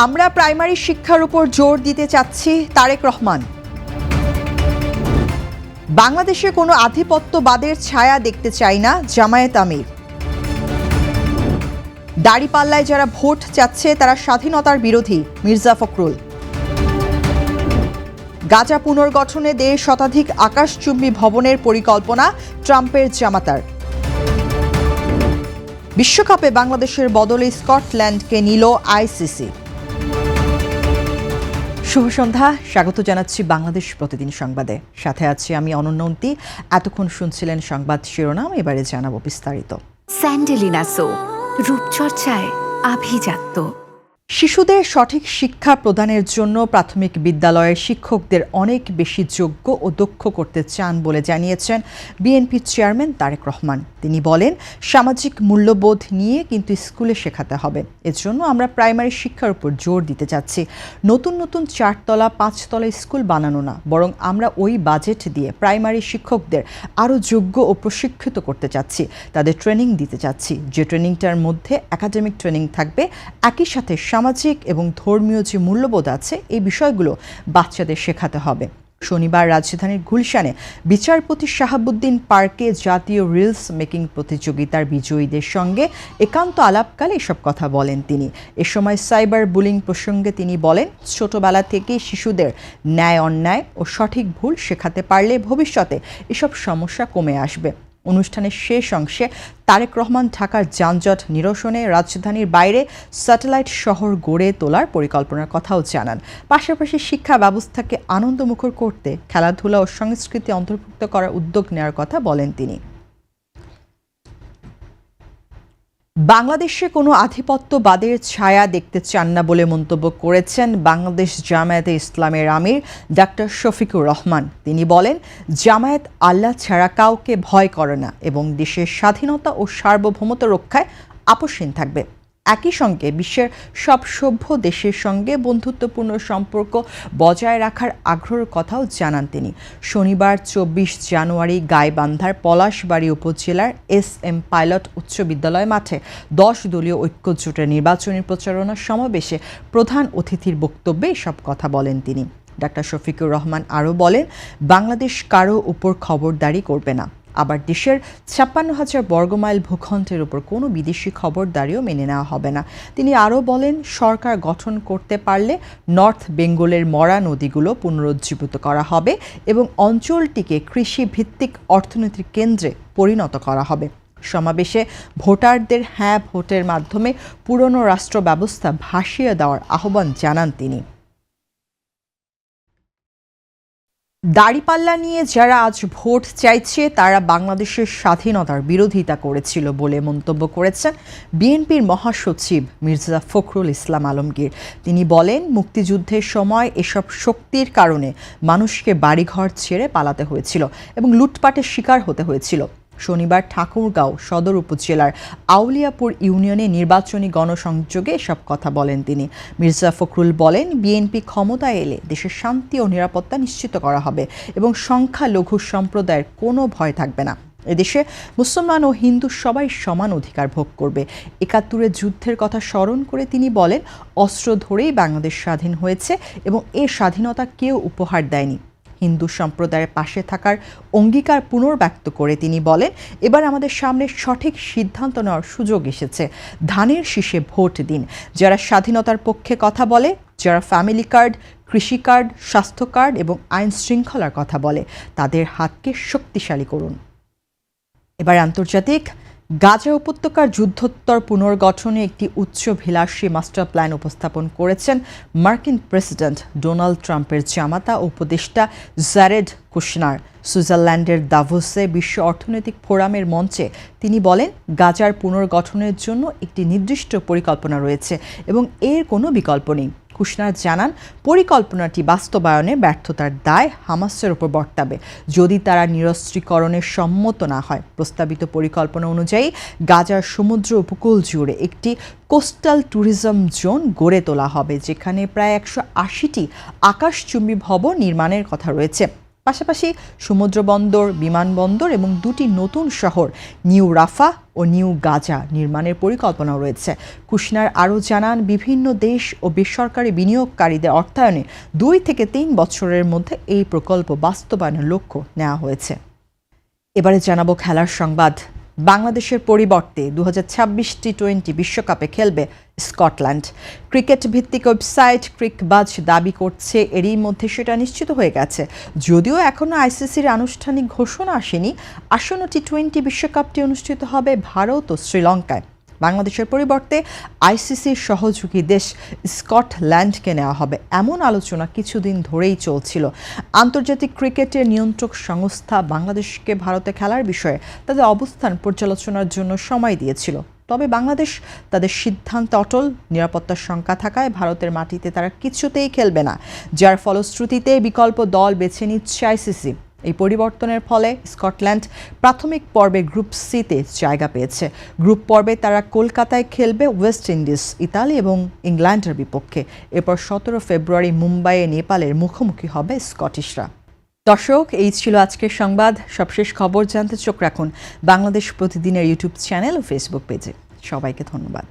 আমরা প্রাইমারি শিক্ষার উপর জোর দিতে চাচ্ছি, তারেক রহমান। বাংলাদেশে কোনো আধিপত্যবাদের ছায়া দেখতে চাই না, জামায়াত আমির। দাড়িপাল্লায় যারা ভোট চাচ্ছে তারা স্বাধীনতার বিরোধী, মির্জা ফখরুল। গাজা পুনর্গঠনে 1.5 শতাধিক আকাশচুম্বী ভবনের পরিকল্পনা, ট্রাম্পের জামাতার। বিশ্বকাপে বাংলাদেশের বদলে স্কটল্যান্ডকে নিল আইসিসি। শুভ সন্ধ্যা, স্বাগত জানাচ্ছি বাংলাদেশ প্রতিদিন সংবাদে। সাথে আছি আমি অনন্যন্তী। এতক্ষণ শুনছিলেন সংবাদ শিরোনাম, এবারে জানাবো বিস্তারিত। স্যান্ডেলিনা সো, রূপচর্চায় আভিজাত্য। শিশুদের সঠিক শিক্ষা প্রদানের জন্য প্রাথমিক বিদ্যালয়ের শিক্ষকদের অনেক বেশি যোগ্য ও দক্ষ করতে চান বলে জানিয়েছেন বিএনপির চেয়ারম্যান তারেক রহমান। তিনি বলেন, সামাজিক মূল্যবোধ নিয়ে কিন্তু স্কুলে শেখাতে হবে। এজন্য আমরা প্রাইমারি শিক্ষার উপর জোর দিতে চাচ্ছি। নতুন নতুন 4তলা 5তলা স্কুল বানানো না, বরং আমরা ওই বাজেট দিয়ে প্রাইমারি শিক্ষকদের আরও যোগ্য ও প্রশিক্ষিত করতে চাচ্ছি। তাদের ট্রেনিং দিতে চাচ্ছি, যে ট্রেনিংটার মধ্যে একাডেমিক ট্রেনিং থাকবে, একই সাথে সামাজিক এবং ধর্মীয় যে মূল্যবোধ আছে এই বিষয়গুলো বাচ্চাদের শেখাতে হবে। শনিবার রাজধানীর গুলশানে বিচারপতি শাহাবুদ্দিন পার্কে জাতীয় রিলস মেকিং প্রতিযোগিতার বিজয়ীদের সঙ্গে একান্ত আলাপকালে এসব কথা বলেন তিনি। এ সময় সাইবার বুলিং প্রসঙ্গে তিনি বলেন, ছোটবেলা থেকে শিশুদের ন্যায় অন্যায় ও সঠিক ভুল শেখাতে পারলে ভবিষ্যতে এসব সমস্যা কমে আসবে। অনুষ্ঠানের শেষ অংশে তারেক রহমান ঢাকার যানজট নিরসনে রাজধানীর বাইরে স্যাটেলাইট শহর গড়ে তোলার পরিকল্পনার কথাও জানান। পাশাপাশি শিক্ষা ব্যবস্থাকে আনন্দমুখর করতে খেলাধুলা ও সংস্কৃতি অন্তর্ভুক্ত করার উদ্যোগ নেওয়ার কথা বলেন তিনি। বাংলাদেশে কোনো আধিপত্যবাদের ছায়া দেখতে চান না বলে মন্তব্য করেছেন বাংলাদেশ জামায়াতে ইসলামের আমির ডাক্তার শফিকুর রহমান। তিনি বলেন, জামায়াত আল্লাহ ছাড়া কাউকে ভয় করে না এবং দেশের স্বাধীনতা ও সার্বভৌমত্ব রক্ষায় আপোষহীন থাকবে। একই সঙ্গে বিশ্বের সব সভ্য দেশের সঙ্গে বন্ধুত্বপূর্ণ সম্পর্ক বজায় রাখার আগ্রহের কথাও জানান তিনি। শনিবার 24 জানুয়ারি গাইবান্ধার পলাশবাড়ী উপজেলার SM পাইলট উচ্চ বিদ্যালয় মাঠে 10 দলীয় ঐক্যজোটের নির্বাচনী প্রচারণা সমাবেশে প্রধান অতিথির বক্তব্যে এসব কথা বলেন তিনি। ডাক্তার শফিকুর রহমান আরও বলেন, বাংলাদেশ কারো উপর খবরদারি করবে না, আবার দেশের 56,000 বর্গমাইল ভূখণ্ডের উপর কোনো বিদেশি খবরদারিও মেনে নেওয়া হবে না। তিনি আরও বলেন, সরকার গঠন করতে পারলে নর্থ বেঙ্গলের মরা নদীগুলো পুনরুজ্জীবিত করা হবে এবং অঞ্চলটিকে কৃষিভিত্তিক অর্থনৈতিক কেন্দ্রে পরিণত করা হবে। সমাবেশে ভোটারদের হ্যাঁ ভোটের মাধ্যমে পুরনো রাষ্ট্র ব্যবস্থা ভাসিয়ে দেওয়ার আহ্বান জানান তিনি। দাড়িপাল্লা নিয়ে যারা আজ ভোট চাইছে তারা বাংলাদেশের স্বাধীনতার বিরোধিতা করেছিল বলে মন্তব্য করেছেন বিএনপির মহাসচিব মির্জা ফখরুল ইসলাম আলমগীর। তিনি বলেন, মুক্তিযুদ্ধের সময় এসব শক্তির কারণে মানুষকে বাড়িঘর ছেড়ে পালাতে হয়েছিল এবং লুটপাটের শিকার হতে হয়েছিল। শনিবার ঠাকুরগাঁও সদর উপজেলার আউলিয়াপুর ইউনিয়নে নির্বাচনী গণসংযোগে এসব কথা বলেন তিনি। মির্জা ফখরুল বলেন, বিএনপি ক্ষমতায় এলে দেশের শান্তি ও নিরাপত্তা নিশ্চিত করা হবে এবং সংখ্যালঘু সম্প্রদায়ের কোনো ভয় থাকবে না। এদেশে মুসলমান ও হিন্দু সবাই সমান অধিকার ভোগ করবে। ৭১-এর যুদ্ধের কথা স্মরণ করে তিনি বলেন, অস্ত্র ধরেই বাংলাদেশ স্বাধীন হয়েছে এবং এ স্বাধীনতা কেউ উপহার দেয়নি। হিন্দু সম্প্রদায়ের পাশে থাকার অঙ্গীকার পুনর্ব্যক্ত করে তিনি বলেন, এবার আমাদের সামনে সঠিক সিদ্ধান্ত নেওয়ার সুযোগ এসেছে। ধানের শীষে ভোট দিন। যারা স্বাধীনতার পক্ষে কথা বলে, যারা ফ্যামিলি কার্ড, কৃষি কার্ড, স্বাস্থ্য কার্ড এবং আইন শৃঙ্খলার কথা বলে, তাদের হাতকে শক্তিশালী করুন। এবার আন্তর্জাতিক। গাজা উপত্যকার যুদ্ধোত্তর পুনর্গঠনে একটি উচ্চাভিলাষী মাস্টার প্ল্যান উপস্থাপন করেছেন মার্কিন প্রেসিডেন্ট ডোনাল্ড ট্রাম্পের জামাতা ও উপদেষ্টা জারেড কুশনার। সুইজারল্যান্ডের দাভোসে বিশ্ব অর্থনৈতিক ফোরামের মঞ্চে তিনি বলেন, গাজার পুনর্গঠনের জন্য একটি নির্দিষ্ট পরিকল্পনা রয়েছে এবং এর কোনো বিকল্প নেই। কুশনার জানান, পরিকল্পনাটি বাস্তবায়নে ব্যর্থতার দায় হামাসের উপর বর্তাবে যদি তারা নিরস্ত্রীকরণের সম্মত না হয়। প্রস্তাবিত পরিকল্পনা অনুযায়ী গাজার সমুদ্র উপকূল জুড়ে একটি কোস্টাল ট্যুরিজম জোন গড়ে তোলা হবে, যেখানে প্রায় 180টি আকাশচুম্বী ভবন নির্মাণের কথা রয়েছে। পাশাপাশি সমুদ্র বন্দর, বিমানবন্দর এবং 2টি নতুন শহর নিউ রাফা ও নিউ গাজা নির্মাণের পরিকল্পনাও রয়েছে। কুশনার আরও জানান, বিভিন্ন দেশ ও বেসরকারি বিনিয়োগকারীদের অর্থায়নে 2 থেকে 3 বছরের মধ্যে এই প্রকল্প বাস্তবায়নের লক্ষ্য নেওয়া হয়েছে। এবারে জানাবো খেলার সংবাদ। বাংলাদেশের পরিবর্তে 2026 টি20 বিশ্বকাপে খেলবে স্কটল্যান্ড। ক্রিকেট ভিত্তিক ওয়েবসাইট ক্রিকবাজ দাবি করছে এরই মধ্যে সেটা নিশ্চিত হয়ে গেছে। যদিও এখনও আইসিসির আনুষ্ঠানিক ঘোষণা আসেনি। আসন্ন টি20 বিশ্বকাপটি অনুষ্ঠিত হবে ভারত ও শ্রীলঙ্কায়। বাংলাদেশের পরিবর্তে আইসিসির সহযোগী দেশ স্কটল্যান্ডকে নেওয়া হবে এমন আলোচনা কিছুদিন ধরেই চলছিল। আন্তর্জাতিক ক্রিকেটের নিয়ন্ত্রক সংস্থা বাংলাদেশকে ভারতে খেলার বিষয়ে তাদের অবস্থান পর্যালোচনার জন্য সময় দিয়েছিল। তবে বাংলাদেশ তাদের সিদ্ধান্তে অটল। নিরাপত্তার শঙ্কা থাকায় ভারতের মাটিতে তারা কিছুতেই খেলবে না, যার ফলশ্রুতিতে বিকল্প দল বেছে নিচ্ছে আইসিসি। এই পরিবর্তনের ফলে স্কটল্যান্ড প্রাথমিক পর্বে গ্রুপ সিতে জায়গা পেয়েছে। গ্রুপ পর্বে তারা কলকাতায় খেলবে ওয়েস্ট ইন্ডিজ, ইতালি এবং ইংল্যান্ডের বিপক্ষে। এরপর 17 ফেব্রুয়ারি মুম্বাইয়ে নেপালের মুখোমুখি হবে স্কটিশরা। দর্শক, এই ছিল আজকের সংবাদ। সবশেষ খবর জানতে চোখ রাখুন বাংলাদেশ প্রতিদিনের ইউটিউব চ্যানেল ও ফেসবুক পেজে। সবাইকে ধন্যবাদ।